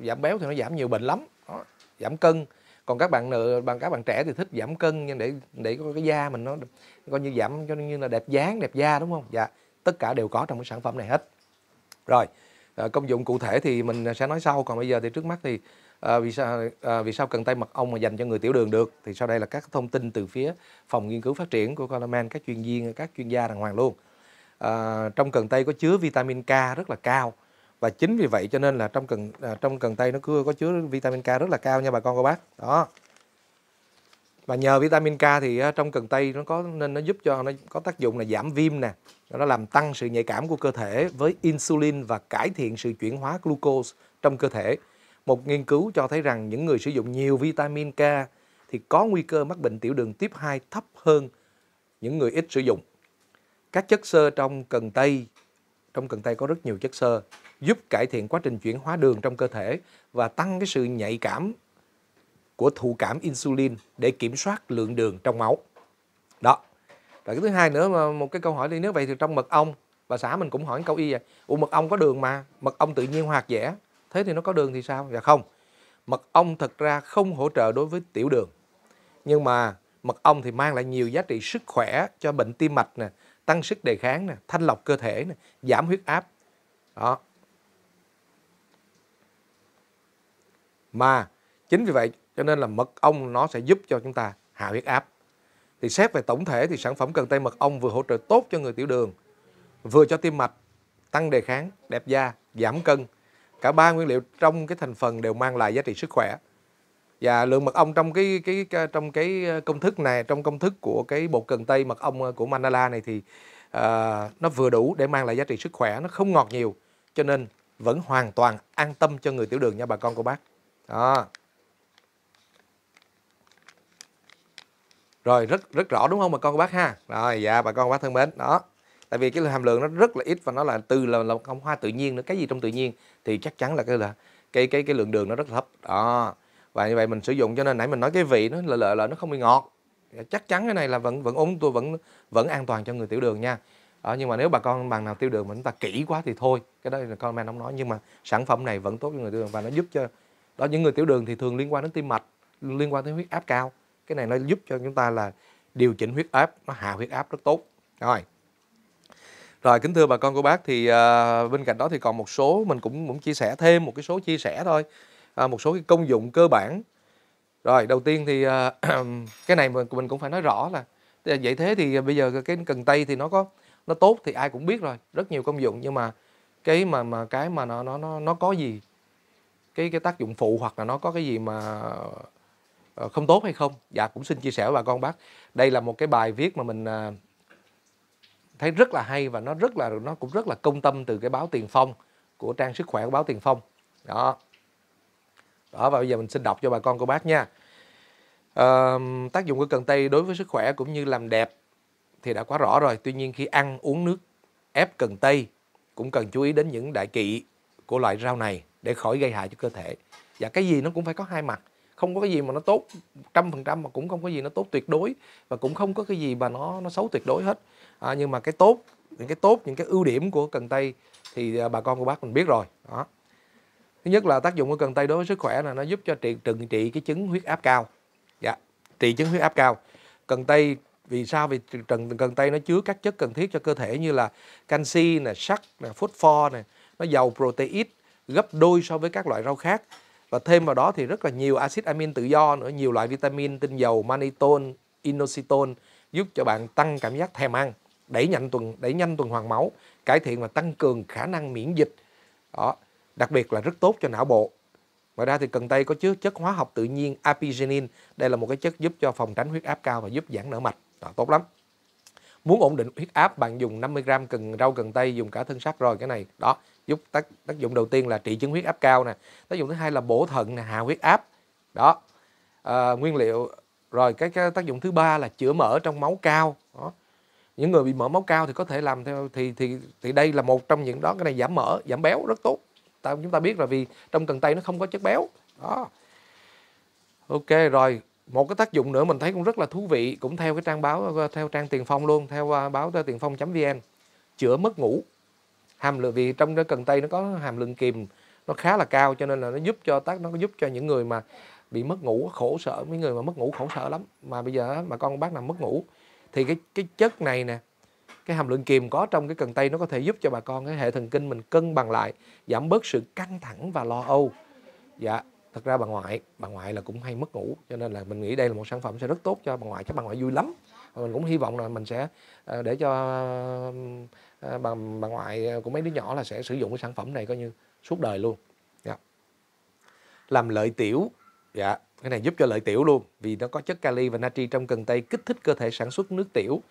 giảm béo thì nó giảm nhiều bệnh lắm. Đó, giảm cân. Còn các bạn trẻ thì thích giảm cân nhưng để có cái da mình nó coi như giảm cho như là đẹp dáng, đẹp da, đúng không? Dạ, tất cả đều có trong cái sản phẩm này hết. Rồi, công dụng cụ thể thì mình sẽ nói sau, còn bây giờ thì trước mắt thì vì sao cần tây mật ong mà dành cho người tiểu đường được, thì sau đây là các thông tin từ phía phòng nghiên cứu phát triển của Coleman, các chuyên gia đàng hoàng luôn. Trong cần tây có chứa vitamin K rất là cao, và chính vì vậy cho nên là trong cần tây nó có chứa vitamin K rất là cao nha bà con cô bác. Đó. Và nhờ vitamin K thì trong cần tây nên nó giúp cho nó có tác dụng là giảm viêm nè, nó làm tăng sự nhạy cảm của cơ thể với insulin và cải thiện sự chuyển hóa glucose trong cơ thể. Một nghiên cứu cho thấy rằng những người sử dụng nhiều vitamin K thì có nguy cơ mắc bệnh tiểu đường type 2 thấp hơn những người ít sử dụng. Các chất xơ trong cần tây có rất nhiều chất xơ giúp cải thiện quá trình chuyển hóa đường trong cơ thể và tăng cái sự nhạy cảm của thụ cảm insulin để kiểm soát lượng đường trong máu. Đó. Rồi cái thứ hai nữa, mà một cái câu hỏi đi, nếu vậy thì trong mật ong, bà xã mình cũng hỏi câu y vậy. Mật ong có đường mà, mật ong tự nhiên hoạt dẻ, thế thì nó có đường thì sao? Dạ không. Mật ong thật ra không hỗ trợ đối với tiểu đường. Nhưng mà mật ong thì mang lại nhiều giá trị sức khỏe cho bệnh tim mạch nè, tăng sức đề kháng nè, thanh lọc cơ thể nè, giảm huyết áp. Đó. Mà chính vì vậy cho nên là mật ong nó sẽ giúp cho chúng ta hạ huyết áp. Thì xét về tổng thể thì sản phẩm cần tây mật ong vừa hỗ trợ tốt cho người tiểu đường, vừa cho tim mạch, tăng đề kháng, đẹp da, giảm cân. Cả ba nguyên liệu trong cái thành phần đều mang lại giá trị sức khỏe. Và lượng mật ong trong cái công thức này, trong công thức của cái bột cần tây mật ong của Manala này thì nó vừa đủ để mang lại giá trị sức khỏe, nó không ngọt nhiều, cho nên vẫn hoàn toàn an tâm cho người tiểu đường nha bà con cô bác. Đó. Rồi, rất rõ đúng không bà con cô bác ha? Rồi, dạ bà con cô bác thân mến. Đó. Tại vì cái hàm lượng nó rất là ít và nó là bông hoa tự nhiên nữa, cái gì trong tự nhiên thì chắc chắn là cái lượng đường nó rất là thấp. Đó. Và như vậy mình sử dụng cho nên nãy mình nói cái vị nó là nó không bị ngọt. Chắc chắn cái này là vẫn an toàn cho người tiểu đường nha. Đó, nhưng mà nếu bà con bằng nào tiểu đường mà chúng ta kỹ quá thì thôi, cái đó là comment không nói, nhưng mà sản phẩm này vẫn tốt cho người tiểu đường và nó giúp cho đó, những người tiểu đường thì thường liên quan đến tim mạch, liên quan đến huyết áp cao. Cái này nó giúp cho chúng ta là điều chỉnh huyết áp, nó hạ huyết áp rất tốt. Rồi kính thưa bà con cô bác, thì bên cạnh đó thì còn một số mình cũng muốn chia sẻ thêm một cái số chia sẻ thôi, một số cái công dụng cơ bản. Rồi đầu tiên thì cái này mình cũng phải nói rõ là vậy thế thì bây giờ cái cần tây thì nó tốt thì ai cũng biết rồi, rất nhiều công dụng, nhưng mà cái mà nó có gì cái tác dụng phụ hoặc là nó có cái gì mà không tốt hay không? Dạ cũng xin chia sẻ với bà con bác. Đây là một cái bài viết mà mình thấy rất là hay và nó cũng rất là công tâm từ cái báo Tiền Phong, của trang sức khỏe của báo Tiền Phong. Đó. Đó, và bây giờ mình xin đọc cho bà con cô bác nha. Tác dụng của cần tây đối với sức khỏe cũng như làm đẹp thì đã quá rõ rồi. Tuy nhiên khi ăn uống nước ép cần tây cũng cần chú ý đến những đại kỵ của loại rau này để khỏi gây hại cho cơ thể. Và cái gì nó cũng phải có hai mặt. Không có cái gì mà nó tốt 100% mà cũng không có gì nó tốt tuyệt đối, và cũng không có cái gì mà nó xấu tuyệt đối hết. Nhưng mà những cái ưu điểm của cần tây thì bà con cô bác mình biết rồi. Đó. Thứ nhất là tác dụng của cần tây đối với sức khỏe là nó giúp cho trị cái chứng huyết áp cao. Dạ, trị chứng huyết áp cao. Cần tây vì sao? Vì cần tây nó chứa các chất cần thiết cho cơ thể như là canxi nè, sắt nè, phosphor nè, nó giàu protein gấp đôi so với các loại rau khác. Và thêm vào đó thì rất là nhiều axit amin tự do nữa, nhiều loại vitamin, tinh dầu, mannitol, inositol giúp cho bạn tăng cảm giác thèm ăn, đẩy nhanh tuần hoàn máu, cải thiện và tăng cường khả năng miễn dịch. Đó, đặc biệt là rất tốt cho não bộ. Ngoài ra thì cần tây có chứa chất hóa học tự nhiên apigenin, đây là một cái chất giúp cho phòng tránh huyết áp cao và giúp giãn nở mạch. Đó, tốt lắm. Muốn ổn định huyết áp, bạn dùng 50g rau cần tây, dùng cả thân sắc rồi cái này. Đó, giúp tác dụng đầu tiên là trị chứng huyết áp cao nè. Tác dụng thứ hai là bổ thận nè, hạ huyết áp. Đó. Nguyên liệu rồi cái tác dụng thứ ba là chữa mỡ trong máu cao. Đó. Những người bị mỡ máu cao thì có thể làm theo thì đây là một trong những đó. Cái này giảm mỡ, giảm béo rất tốt. Chúng ta biết là vì trong cần tây nó không có chất béo. Đó. Ok rồi, một cái tác dụng nữa mình thấy cũng rất là thú vị, cũng theo cái trang báo, theo trang Tiền Phong luôn, theo báo Tiền Phong.vn, chữa mất ngủ. Hàm lượng, vì trong cái cần tây nó có hàm lượng kiềm nó khá là cao, cho nên là nó giúp cho những người mà bị mất ngủ khổ sở, mấy người mà mất ngủ khổ sở lắm, mà bây giờ mà con bác nào mất ngủ thì cái chất này nè, cái hàm lượng kiềm có trong cái cần tây nó có thể giúp cho bà con cái hệ thần kinh mình cân bằng lại, giảm bớt sự căng thẳng và lo âu. Dạ, thật ra bà ngoại là cũng hay mất ngủ, cho nên là mình nghĩ đây là một sản phẩm sẽ rất tốt cho bà ngoại, chắc bà ngoại vui lắm. Và mình cũng hy vọng là mình sẽ để cho bà ngoại của mấy đứa nhỏ là sẽ sử dụng cái sản phẩm này coi như suốt đời luôn. Dạ. Làm lợi tiểu. Dạ, cái này giúp cho lợi tiểu luôn, vì nó có chất kali và natri trong cần tây, kích thích cơ thể sản xuất nước tiểu,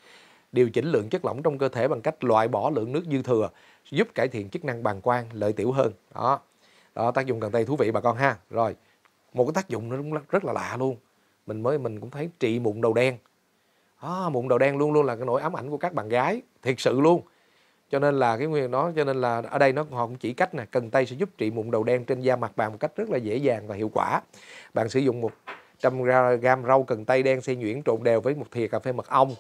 điều chỉnh lượng chất lỏng trong cơ thể bằng cách loại bỏ lượng nước dư thừa, giúp cải thiện chức năng bàng quang, lợi tiểu hơn. Đó. Đó, tác dụng cần tây thú vị bà con ha. Rồi, một cái tác dụng nó cũng rất là lạ luôn. Mình cũng thấy trị mụn đầu đen. Mụn đầu đen luôn luôn là cái nỗi ám ảnh của các bạn gái, thiệt sự luôn. Cho nên là cái nguyên đó, cho nên là ở đây họ cũng chỉ cách nè, cần tây sẽ giúp trị mụn đầu đen trên da mặt bạn một cách rất là dễ dàng và hiệu quả. Bạn sử dụng 100g rau cần tây đen xay nhuyễn trộn đều với một thìa cà phê mật ong.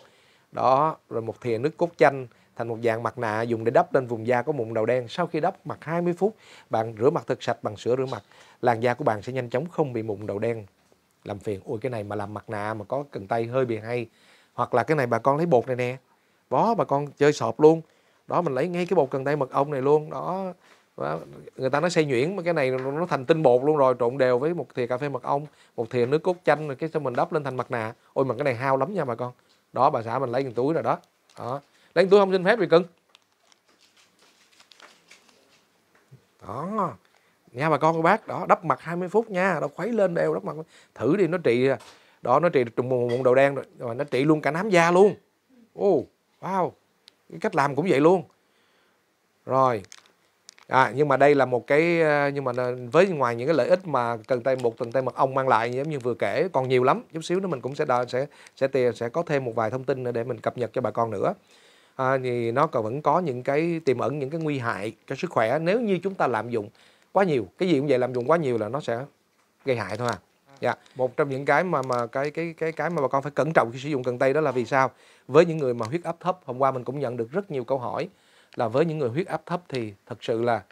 Đó, rồi một thìa nước cốt chanh thành một dạng mặt nạ dùng để đắp lên vùng da có mụn đầu đen. Sau khi đắp mặt 20 phút, bạn rửa mặt thật sạch bằng sữa rửa mặt. Làn da của bạn sẽ nhanh chóng không bị mụn đầu đen làm phiền. Ôi cái này mà làm mặt nạ mà có cần tây hơi bị hay. Hoặc là cái này bà con lấy bột này nè, bó bà con chơi sọp luôn. Đó, mình lấy ngay cái bột cần tây mật ong này luôn. Đó, người ta nói xay nhuyễn mà cái này nó thành tinh bột luôn rồi, trộn đều với một thìa cà phê mật ong, một thìa nước cốt chanh, rồi cái xong mình đắp lên thành mặt nạ. Ôi mà cái này hao lắm nha bà con. Đó, bà xã mình lấy cái túi rồi đó. Đó, lấy cái túi không xin phép gì cưng. Đó, nha bà con cô bác. Đó, đắp mặt 20 phút nha, đó, khuấy lên đều đắp mặt, thử đi, nó trị. Đó, nó trị trùng mụn đầu đen rồi nó trị luôn cả nám da luôn. Wow, cái cách làm cũng vậy luôn. Rồi, nhưng mà đây là một cái, nhưng mà với ngoài những cái lợi ích mà cần tây mật ong mang lại giống như vừa kể còn nhiều lắm, chút xíu nữa mình cũng sẽ có thêm một vài thông tin nữa để mình cập nhật cho bà con nữa. Thì nó còn vẫn có những cái tiềm ẩn những cái nguy hại cho sức khỏe nếu như chúng ta lạm dụng quá nhiều. Cái gì cũng vậy, lạm dụng quá nhiều là nó sẽ gây hại thôi à. Dạ, một trong những cái mà cái mà bà con phải cẩn trọng khi sử dụng cần tây đó là vì sao? Với những người mà huyết áp thấp, hôm qua mình cũng nhận được rất nhiều câu hỏi là với những người huyết áp thấp thì thật sự là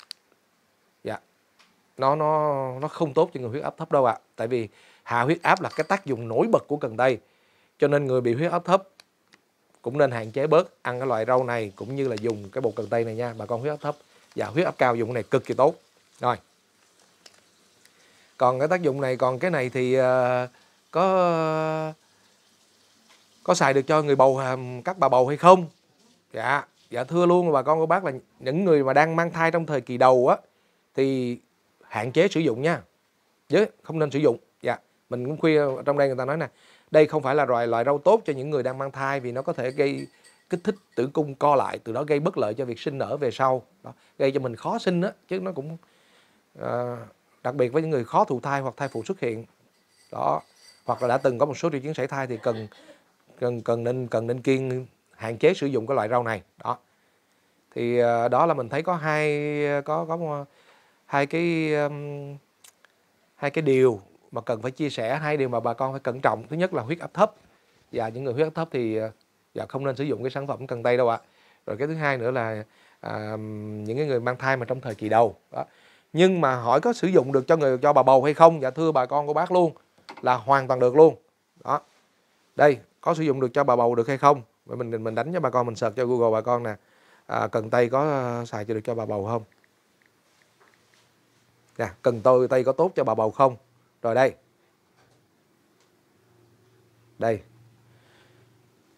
nó không tốt cho người huyết áp thấp đâu ạ. Tại vì hạ huyết áp là cái tác dụng nổi bật của cần tây. Cho nên người bị huyết áp thấp cũng nên hạn chế bớt ăn cái loại rau này cũng như là dùng cái bột cần tây này nha. Bà con huyết áp thấp và huyết áp cao dùng cái này cực kỳ tốt. Rồi. Còn cái tác dụng này, còn cái này thì có xài được cho người bầu, các bà bầu hay không? Dạ thưa luôn bà con cô bác là những người mà đang mang thai trong thời kỳ đầu á thì hạn chế sử dụng nha. Chứ không nên sử dụng. Dạ, mình cũng khuya trong đây người ta nói nè, đây không phải là loại rau tốt cho những người đang mang thai vì nó có thể gây kích thích tử cung co lại, từ đó gây bất lợi cho việc sinh nở về sau. Đó, gây cho mình khó sinh á, chứ nó cũng đặc biệt với những người khó thụ thai hoặc thai phụ xuất hiện. Đó, hoặc là đã từng có một số triệu chứng sảy thai thì cần nên kiêng hạn chế sử dụng cái loại rau này. Đó. Thì đó là mình thấy có hai cái điều mà cần phải chia sẻ, hai điều mà bà con phải cẩn trọng. Thứ nhất là huyết áp thấp, và những người huyết áp thấp thì không nên sử dụng cái sản phẩm cần tây đâu ạ. Rồi cái thứ hai nữa là những cái người mang thai mà trong thời kỳ đầu đó. Nhưng mà hỏi có sử dụng được cho bà bầu hay không? Dạ thưa bà con cô bác luôn là hoàn toàn được luôn. Đó, đây có sử dụng được cho bà bầu được hay không? Mình đánh cho bà con, mình search cho Google bà con nè, cần tây có xài cho được cho bà bầu không? Nè, cần tây có tốt cho bà bầu không? Rồi đây,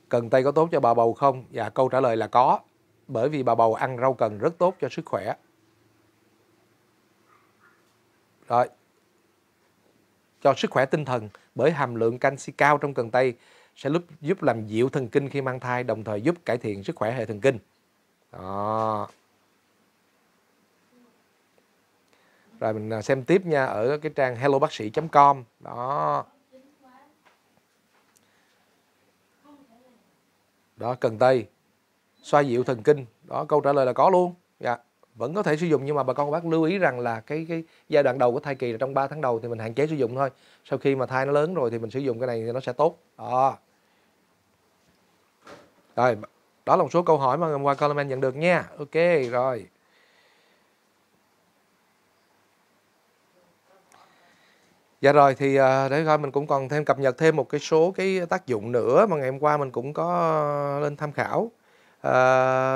cần tây có tốt cho bà bầu không? Dạ, câu trả lời là có, bởi vì bà bầu ăn rau cần rất tốt cho sức khỏe. Rồi, cho sức khỏe tinh thần, bởi hàm lượng canxi cao trong cần tây sẽ giúp làm dịu thần kinh khi mang thai, đồng thời giúp cải thiện sức khỏe hệ thần kinh. Đó. Rồi mình xem tiếp nha, ở cái trang hellobacsi.com. Đó. Đó, cần tây xoa dịu thần kinh. Đó, câu trả lời là có luôn. Dạ. vẫn có thể sử dụng, nhưng mà bà con bác lưu ý rằng là cái giai đoạn đầu của thai kỳ là trong 3 tháng đầu thì mình hạn chế sử dụng thôi. Sau khi mà thai nó lớn rồi thì mình sử dụng cái này thì nó sẽ tốt. Đó. Rồi, đó là một số câu hỏi mà ngày hôm qua comment nhận được nha. Ok, rồi. Dạ rồi, thì để coi mình cũng còn thêm cập nhật thêm một cái số cái tác dụng nữa mà ngày hôm qua mình cũng có lên tham khảo.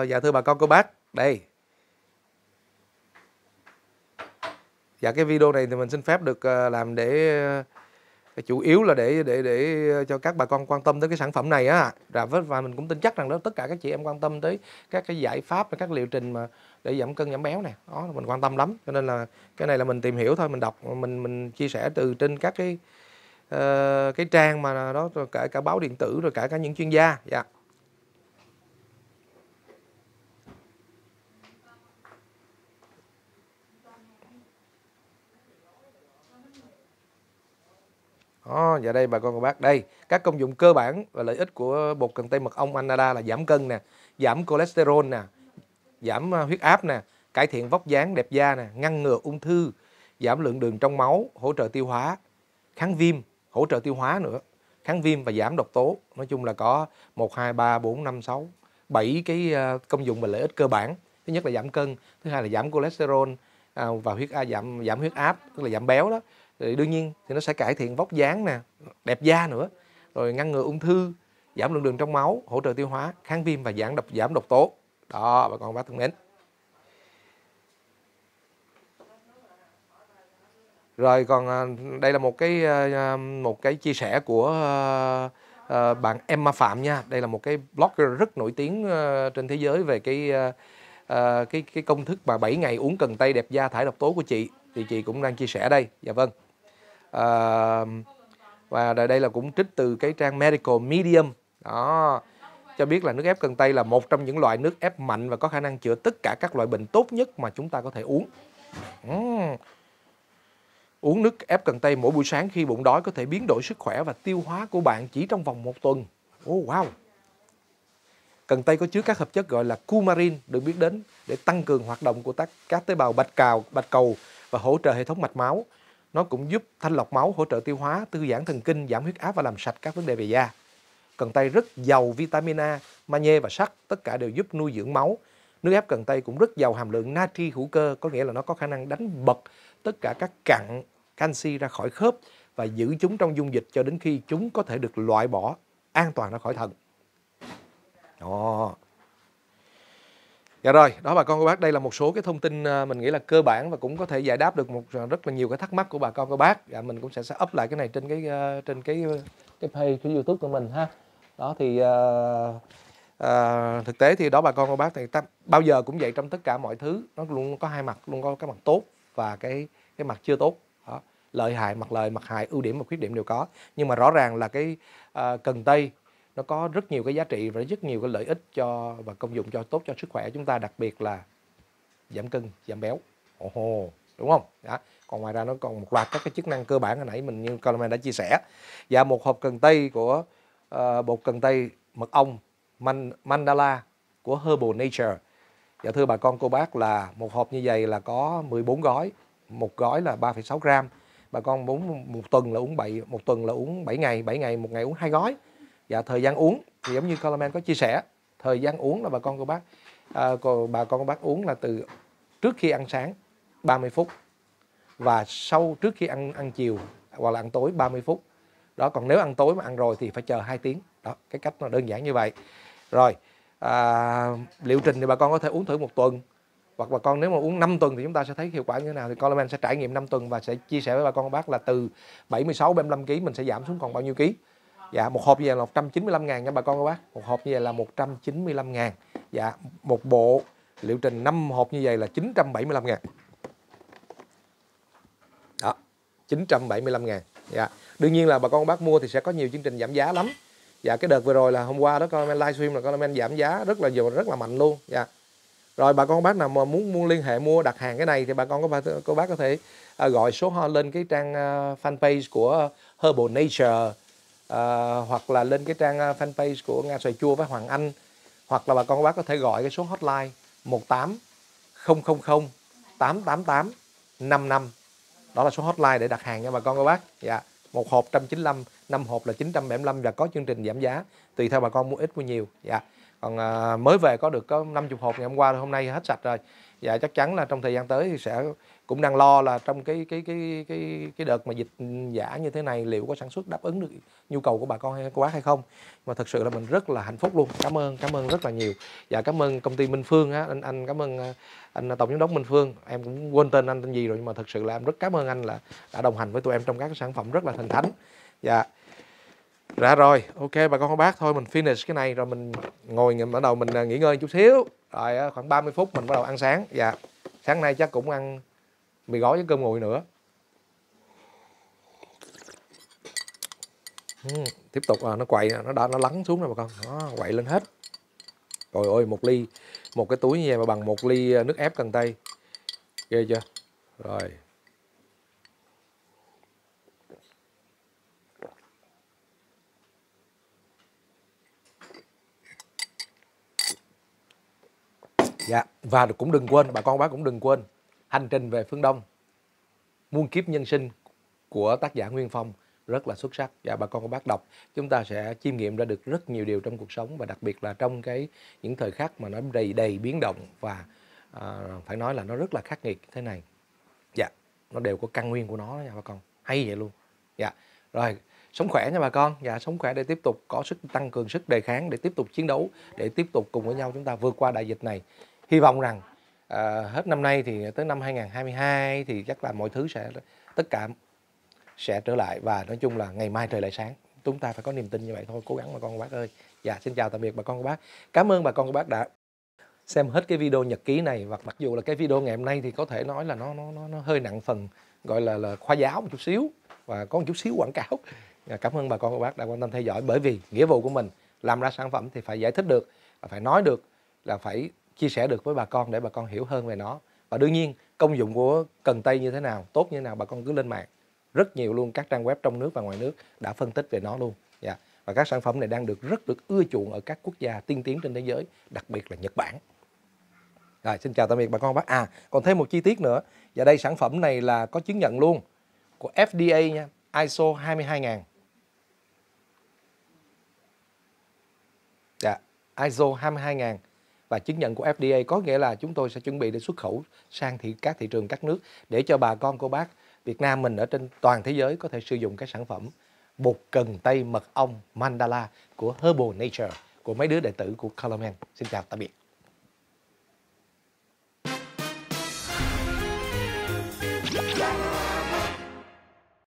Dạ thưa bà con cô bác, đây. Dạ cái video này thì mình xin phép được làm để chủ yếu là để cho các bà con quan tâm tới cái sản phẩm này á. Và mình cũng tin chắc rằng đó tất cả các chị em quan tâm tới các cái giải pháp và các liệu trình mà để giảm cân giảm béo này, đó mình quan tâm lắm. Cho nên là cái này là mình tìm hiểu thôi, mình đọc, mình chia sẻ từ trên các cái trang mà đó, rồi cả báo điện tử, rồi cả những chuyên gia. Dạ. Dạ đây bà con cô bác, đây các công dụng cơ bản và lợi ích của bột cần tây mật ong Anada là giảm cân nè, giảm cholesterol nè, giảm huyết áp nè, cải thiện vóc dáng đẹp da nè, ngăn ngừa ung thư, giảm lượng đường trong máu, hỗ trợ tiêu hóa, kháng viêm, hỗ trợ tiêu hóa nữa, kháng viêm và giảm độc tố. Nói chung là có 1, 2, 3, 4, 5, 6, 7 cái công dụng và lợi ích cơ bản. Thứ nhất là giảm cân, thứ hai là giảm cholesterol và giảm huyết áp, tức là giảm béo đó. Thì đương nhiên thì nó sẽ cải thiện vóc dáng nè, đẹp da nữa, rồi ngăn ngừa ung thư, giảm lượng đường trong máu, hỗ trợ tiêu hóa, kháng viêm và giảm độc tố. Đó bà con bác thân mến. Rồi còn đây là một cái chia sẻ của bạn Emma Phạm nha. Đây là một cái blogger rất nổi tiếng trên thế giới về cái công thức mà 7 ngày uống cần tây đẹp da thải độc tố của chị. Thì chị cũng đang chia sẻ đây. Dạ vâng. Và đây là cũng trích từ cái trang Medical Medium. Đó. Cho biết là nước ép cần tây là một trong những loại nước ép mạnh và có khả năng chữa tất cả các loại bệnh tốt nhất mà chúng ta có thể uống. Uống nước ép cần tây mỗi buổi sáng khi bụng đói có thể biến đổi sức khỏe và tiêu hóa của bạn chỉ trong vòng 1 tuần. Wow! Cần tây có chứa các hợp chất gọi là coumarin, được biết đến để tăng cường hoạt động của các tế bào bạch cầu và hỗ trợ hệ thống mạch máu. Nó cũng giúp thanh lọc máu, hỗ trợ tiêu hóa, thư giãn thần kinh, giảm huyết áp và làm sạch các vấn đề về da. Cần tây rất giàu vitamin A, magie và sắt, tất cả đều giúp nuôi dưỡng máu. Nước ép cần tây cũng rất giàu hàm lượng natri hữu cơ, có nghĩa là nó có khả năng đánh bật tất cả các cặn canxi ra khỏi khớp và giữ chúng trong dung dịch cho đến khi chúng có thể được loại bỏ an toàn ra khỏi thận. Dạ rồi, đó bà con cô bác, đây là một số cái thông tin mình nghĩ là cơ bản và cũng có thể giải đáp được rất là nhiều cái thắc mắc của bà con cô bác. Dạ, mình cũng sẽ up lại cái này trên cái page của YouTube của mình ha. Đó thì thực tế thì đó bà con cô bác, thì bao giờ cũng vậy, trong tất cả mọi thứ nó luôn có hai mặt, luôn có cái mặt tốt và cái mặt chưa tốt. Đó. Lợi, mặt hại, ưu điểm và khuyết điểm đều có. Nhưng mà rõ ràng là cái cần tây nó có rất nhiều cái giá trị và rất nhiều cái lợi ích và công dụng tốt cho sức khỏe chúng ta, đặc biệt là giảm cân, giảm béo. Đúng không? Đó. Còn ngoài ra nó còn một loạt các cái chức năng cơ bản hồi nãy như Coleman đã chia sẻ. Và một hộp cần tây của bột cần tây mật ong Mandala của Herbal Nature. Dạ thưa bà con cô bác, là một hộp như vậy là có 14 gói, một gói là 3,6 gram. Bà con uống một tuần là uống 7 ngày, một ngày uống 2 gói. Và thời gian uống thì giống như Coleman có chia sẻ, thời gian uống là bà con cô bác uống là từ trước khi ăn sáng 30 phút và trước khi ăn chiều hoặc là ăn tối 30 phút. Đó, còn nếu ăn tối mà ăn rồi thì phải chờ 2 tiếng. Đó, cái cách nó đơn giản như vậy. Rồi, liệu trình thì bà con có thể uống thử 1 tuần, hoặc bà con nếu mà uống 5 tuần thì chúng ta sẽ thấy hiệu quả như thế nào. Thì Coleman sẽ trải nghiệm 5 tuần và sẽ chia sẻ với bà con bác là từ 76, 75 kg mình sẽ giảm xuống còn bao nhiêu ký. Dạ, một hộp như vậy là 195 ngàn nha bà con bác. Một hộp như vậy là 195 ngàn. Dạ, một bộ liệu trình 5 hộp như vậy là 975 ngàn. Đó, 975 ngàn. Dạ. Đương nhiên là bà con bác mua thì sẽ có nhiều chương trình giảm giá lắm. Dạ, cái đợt vừa rồi là hôm qua đó Coleman livestream là Coleman giảm giá rất là mạnh luôn. Dạ. Rồi bà con bác nào mà muốn liên hệ mua đặt hàng cái này thì bà con cô bác có thể gọi số lên cái trang fanpage của Herbal Nature, hoặc là lên cái trang fanpage của Nga Xoài Chua với Hoàng Anh, hoặc là bà con bác có thể gọi cái số hotline 18 000 888 55. Đó là số hotline để đặt hàng nha bà con cô bác. Dạ, một hộp 195, 5 hộp là 975 và có chương trình giảm giá tùy theo bà con mua ít mua nhiều. Dạ. Còn mới về có được có 50 hộp ngày hôm qua, hôm nay hết sạch rồi. Dạ, chắc chắn là trong thời gian tới thì sẽ cũng đang lo là trong cái đợt mà dịch giả như thế này liệu có sản xuất đáp ứng được nhu cầu của bà con hay cô bác hay không. Mà thật sự là mình rất là hạnh phúc luôn. Cảm ơn rất là nhiều. Dạ, cảm ơn công ty Minh Phương á, anh cảm ơn anh tổng giám đốc Minh Phương. Em cũng quên tên anh tên gì rồi, nhưng mà thật sự là em rất cảm ơn anh là đã đồng hành với tụi em trong các sản phẩm rất là thần thánh. Dạ. Dạ rồi, ok bà con cô bác, thôi mình finish cái này rồi mình ngồi bắt đầu mình nghỉ ngơi chút xíu. Rồi khoảng 30 phút mình bắt đầu ăn sáng. Dạ. Sáng nay chắc cũng ăn mì gói với cơm nguội nữa. Tiếp tục nó quậy, nó lắng xuống rồi bà con. Nó quậy lên hết. Trời ơi, một cái túi như vậy mà bằng 1 ly nước ép Cần Tây. Ghê chưa? Rồi. Dạ, và cũng đừng quên, bà con bác cũng đừng quên Hành trình về phương Đông, muôn kiếp nhân sinh của tác giả Nguyên Phong rất là xuất sắc. Và bà con cô bác đọc, chúng ta sẽ chiêm nghiệm ra được rất nhiều điều trong cuộc sống, và đặc biệt là trong những thời khắc mà nó đầy biến động và phải nói là nó rất là khắc nghiệt thế này. Dạ, nó đều có căn nguyên của nó nha bà con. Hay vậy luôn. Dạ, rồi sống khỏe nha bà con. Dạ, sống khỏe để tiếp tục có sức tăng cường sức đề kháng, để tiếp tục chiến đấu, để tiếp tục cùng với nhau chúng ta vượt qua đại dịch này. Hy vọng rằng hết năm nay thì tới năm 2022 thì chắc là mọi thứ tất cả sẽ trở lại, và nói chung là ngày mai trời lại sáng. Chúng ta phải có niềm tin như vậy thôi, cố gắng bà con cô bác ơi. Dạ, xin chào tạm biệt bà con cô bác. Cảm ơn bà con cô bác đã xem hết cái video nhật ký này. Và mặc dù là cái video ngày hôm nay thì có thể nói là nó hơi nặng phần gọi là khoa giáo một chút xíu và có một chút xíu quảng cáo. Cảm ơn bà con cô bác đã quan tâm theo dõi, bởi vì nghĩa vụ của mình làm ra sản phẩm thì phải giải thích được, phải nói được, là phải chia sẻ được với bà con để bà con hiểu hơn về nó. Và đương nhiên công dụng của Cần Tây như thế nào, tốt như thế nào, bà con cứ lên mạng, rất nhiều luôn các trang web trong nước và ngoài nước đã phân tích về nó luôn. Dạ. Và các sản phẩm này đang rất được ưa chuộng ở các quốc gia tiên tiến trên thế giới, đặc biệt là Nhật Bản. Rồi, xin chào tạm biệt bà con bác. Còn thêm một chi tiết nữa. Và đây sản phẩm này là có chứng nhận luôn của FDA nha, ISO 22000. Dạ, ISO 22000 và chứng nhận của FDA, có nghĩa là chúng tôi sẽ chuẩn bị để xuất khẩu sang các thị trường các nước để cho bà con cô bác Việt Nam mình ở trên toàn thế giới có thể sử dụng cái sản phẩm bột cần tây mật ong Mandala của Herbal Nature, của mấy đứa đệ tử của Colorman. Xin chào tạm biệt.